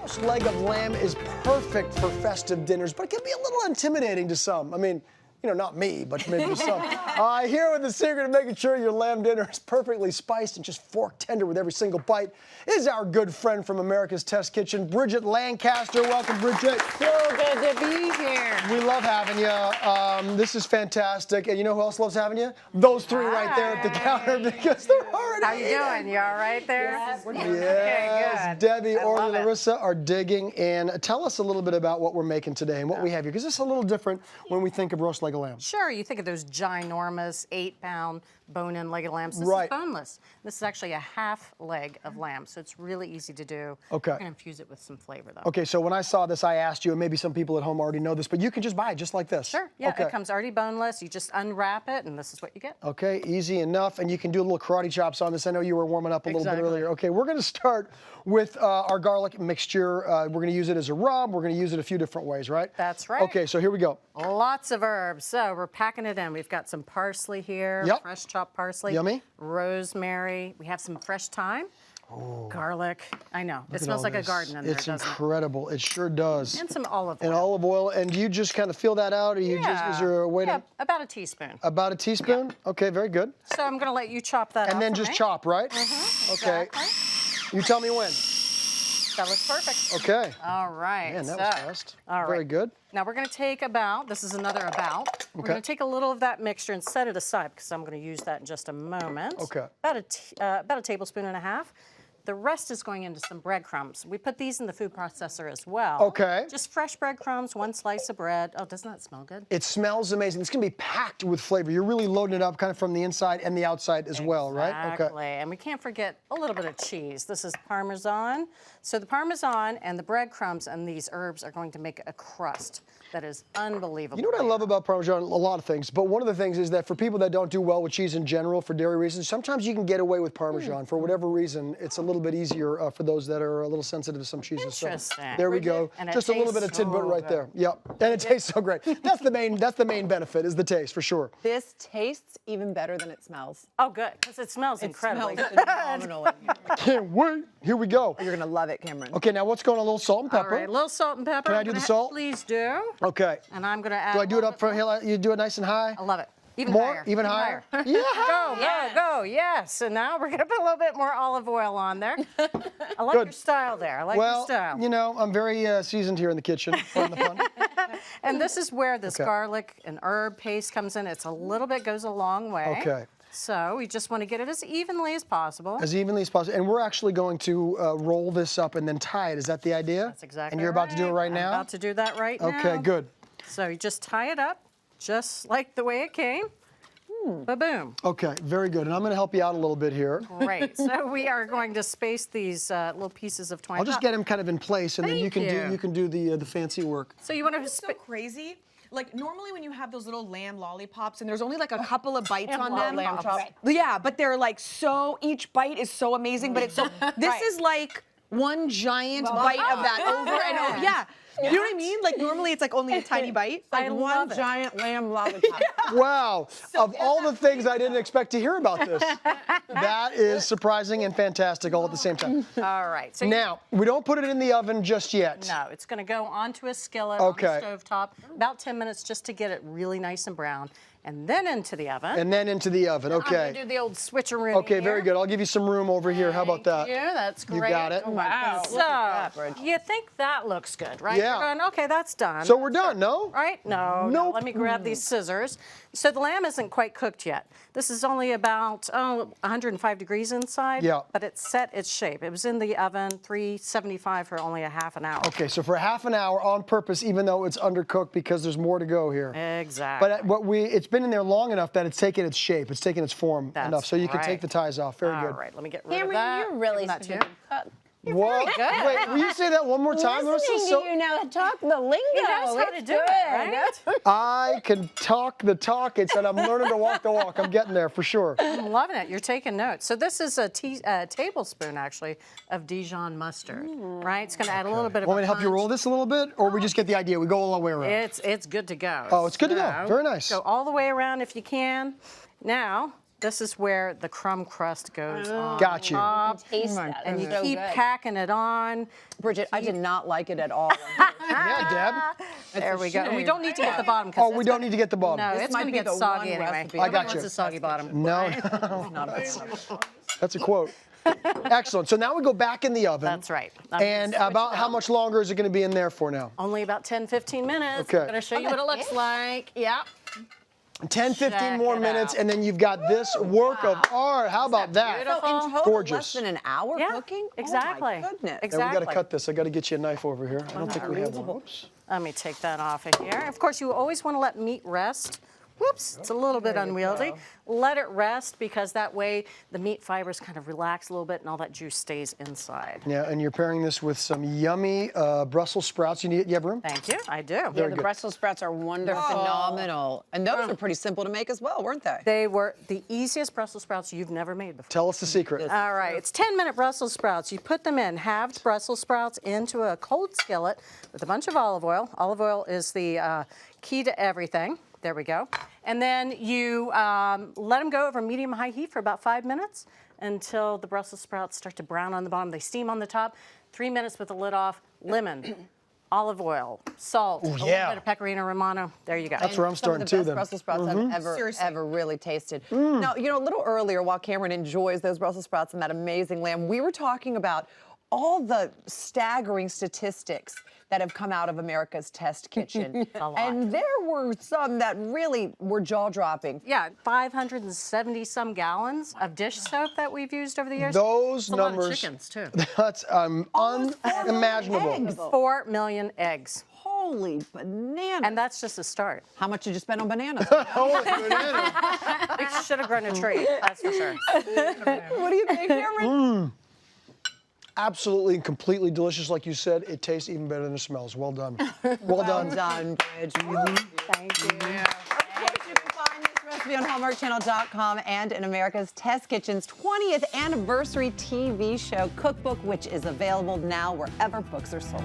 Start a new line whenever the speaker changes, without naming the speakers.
roast leg of lamb is perfect for festive dinners, but it can be a little intimidating to some. I mean, you know, not me, but maybe to some. Here with the secret of making sure your lamb dinner is perfectly spiced and just fork tender with every single bite is our good friend from America's Test Kitchen, Bridget Lancaster. Welcome, Bridget.
So good to be here.
We love having you. This is fantastic. And you know who else loves having you? Those three right there at the counter because they're already
How you doing? You all right there?
Yes,
Okay, good.
Debbie, Orly,
love it.
Larissa are digging. And tell us a little bit about what we're making today and what we have here, because it's a little different when we think of roast leg of lamb.
Sure, you think of those ginormous 8-pound bone-in leg of lambs. This
Right.
is boneless. This is actually a half leg of lamb, so it's really easy to do.
Okay.
We're gonna infuse it with some flavor though.
Okay, so when I saw this, I asked you, and maybe some people at home already know this, but you can just buy it just like this.
Sure, yeah,
Okay.
it comes already boneless. You just unwrap it, and this is what you get.
Okay, easy enough, and you can do little karate chops on this. I know you were warming up a little bit
Exactly.
earlier. Okay, we're going to start with our garlic mixture. We're going to use it as a rub. We're going to use it a few different ways, right?
That's right.
Okay, so here we go.
Lots of herbs. So we're packing it in. We've got some parsley here,
Yep.
fresh chopped parsley.
Yummy.
Rosemary. We have some fresh thyme. Garlic. I know. It
Look at
smells
all
like a
this.
garden in there,
It's
doesn't
incredible. It sure does.
it? And some olive oil.
And olive oil. And do you just kind of feel that out, or you just is there a way
yeah,
to
about a teaspoon.
about a teaspoon? Okay, very good.
So I'm going to let you chop that
And
up
then
for
just
me.
chop, right? Okay.
Exactly.
You tell me when.
That looks perfect.
Okay.
All right.
Man, that
so,
was fast.
All right.
Very good.
Now we're going to take this is another about. We're
Okay.
going to take a little of that mixture and set it aside because I'm going to use that in just a moment.
Okay.
About a tablespoon and a half. The rest is going into some breadcrumbs. We put these in the food processor as well.
Okay.
Just fresh breadcrumbs, one slice of bread. Oh, doesn't that smell good?
It smells amazing. It's going to be packed with flavor. You're really loading it up kind of from the inside and the outside as well, right?
Exactly. And we can't forget a little bit of cheese. This is Parmesan. So the Parmesan and the breadcrumbs and these herbs are going to make a crust that is unbelievable.
You know what I love about Parmesan? A lot of things, but one of the things is that for people that don't do well with cheese in general, for dairy reasons, sometimes you can get away with Parmesan. For whatever reason, it's a little bit easier for those that are a little sensitive to some cheeses. So
Interesting.
there we go.
And it
Just a little bit of
tastes
tidbit
so
right there. Yep. And it tastes so great. That's the main benefit is the taste, for sure.
This tastes even better than it smells.
Oh, good, because it smells incredibly
It
good.
smells phenomenal in here.
Can't wait. Here we go.
You're gonna love it, Cameron.
Okay, now what's going on? A little salt and
All
pepper.
right, a little salt and pepper.
Can I
I'm
do the
gonna
salt?
Please do.
Okay.
And I'm going to add.
Do I
a
do it
little
up from here? You do it nice and high?
I love it. Even
More?
higher.
Even higher?
Yeah. Go. Yes. And now we're going to put a little bit more olive oil on there. I like
Good.
your style there. I like your
Well,
style.
you know, I'm very seasoned here in the kitchen. Pardon the pun.
And this is where this
Okay.
garlic and herb paste comes in. It's a little bit, goes a long way.
Okay.
So we just want to get it as evenly as possible.
As evenly as possible. And we're actually going to roll this up and then tie it. Is that the idea?
That's exactly
And you're about to do it right
I'm
now?
about to do that right now.
Okay, good.
So you just tie it up, just like the way it came. Ba-boom.
Okay, very good. And I'm going to help you out a little bit here.
Great. So we are going to space these little pieces of twine.
I'll just get them kind of in place, and then you
Thank
can do the fancy work.
So you want to
It's so crazy. Like normally when you have those little lamb lollipops and there's only like a couple of bites on them.
lamb chops.
Yeah, but they're like each bite is so amazing, but it's so, this is like one giant bite of that over and over. Yeah. You know what I mean? Like normally it's like only a tiny bite.
I love it.
giant lamb lollipop.
Wow. Of all the things I didn't expect to hear about this, that is surprising and fantastic all at the same time.
All right. So
Now, we don't put it in the oven just yet.
no, it's going to go onto a skillet
Okay.
on the stovetop, about 10 minutes just to get it really nice and brown, and then into the oven.
And then into the oven.
I'm going
Okay.
to do the old switcheroo.
Okay, very good. I'll give you some room over here. How about that?
Yeah, that's
You
great.
got it.
Oh,
Wow.
So you think that looks good, right?
Yeah.
You're going, okay, that's done.
So we're done, no?
Right? No.
Nope.
Let me grab these scissors. So the lamb isn't quite cooked yet. This is only about 105 degrees inside.
Yeah.
But it's set its shape. It was in the oven, 375 for only a half an hour.
Okay, so for half an hour on purpose, even though it's undercooked because there's more to go here.
Exactly.
But it's been in there long enough that it's taken its shape, it's taken its form
That's
enough, so you can
right.
take the ties off. Very
All
good.
right, let me get rid of
Cameron,
that.
you're really
Give that
such
to
a
you.
good cook.
What?
good.
Wait, will you say that one more time? Marissa?
You know, talk the lingo.
He knows how to do it, right?
I can talk the talk. It's that I'm learning to walk the walk. I'm getting there for sure.
I'm loving it. You're taking notes. So this is a tablespoon, actually, of Dijon mustard, right? It's going to add a little bit of
Want me to
a
help you
punch.
roll this a little bit, or we just get the idea? We go all the way around.
It's good to go.
Oh, it's good to go.
So,
Very nice.
Go all the way around if you can. Now, this is where the crumb crust goes on.
Got you.
top,
Taste that.
and you
It's so
keep
good.
packing it on.
Bridget, I did not like it at all.
Yeah, Deb.
There we go. And we don't need to get the bottom.
Oh, we don't need to get the bottom.
No,
This
it's
might
going to
be
get
the
soggy
one
anyway.
recipe.
I got
Nobody
you.
wants a soggy bottom.
No, that's a quote. Excellent. So now we go back in the oven.
That's right.
And about how much longer is it going to be in there for now?
Only about 10, 15 minutes.
Okay.
I'm going to show you what it looks like. Yeah.
10, 15
Check
more
it
minutes,
out.
and then you've got this work of art. How about that?
beautiful?
So in total,
Gorgeous.
less than an hour
Yeah,
cooking?
exactly.
Oh my goodness.
And we
Exactly.
got to cut this. I got to get you a knife over here. I don't think we have one. Oops.
Let me take that off of here. Of course, you always want to let meat rest. Whoops, it's a little bit unwieldy. Let it rest because that way the meat fibers kind of relax a little bit and all that juice stays inside.
Yeah, and you're pairing this with some yummy Brussels sprouts. You have room?
Thank you, I do.
Yeah, the
good.
Brussels sprouts are wonderful. They're phenomenal. And those are pretty simple to make as well, weren't they?
They were the easiest Brussels sprouts you've never made before.
Tell us the secret.
All right, it's 10-minute Brussels sprouts. You put them in halved Brussels sprouts into a cold skillet with a bunch of olive oil. Olive oil is the key to everything. There we go. And then you let them go over medium-high heat for about 5 minutes until the Brussels sprouts start to brown on the bottom. They steam on the top. 3 minutes with the lid off. Lemon, olive oil, salt, a little
yeah.
bit of pecorino romano. There you go.
That's where I'm
Some of
starting
the
too
best
then.
Brussels sprouts I've ever really tasted. Now, you know, a little earlier, while Cameron enjoys those Brussels sprouts and that amazing lamb, we were talking about all the staggering statistics that have come out of America's test kitchen.
A lot.
And there were some that really were jaw-dropping.
Yeah, 570-some gallons of dish soap that we've used over the years.
Those
It's a lot of
numbers.
chickens, too.
That's unimaginable.
Eggs.
4 million eggs.
Holy bananas.
And that's just a start.
How much did you spend on bananas?
Oh, banana.
It should have grown a tree, that's for sure.
What do you think, Cameron?
Absolutely and completely delicious, like you said. It tastes even better than it smells. Well done. Well
Well
done.
done, Bridge.
Thank you.
Of course, you can find this recipe on HallmarkChannel.com and in America's Test Kitchen's 20th anniversary TV show cookbook, which is available now wherever books are sold.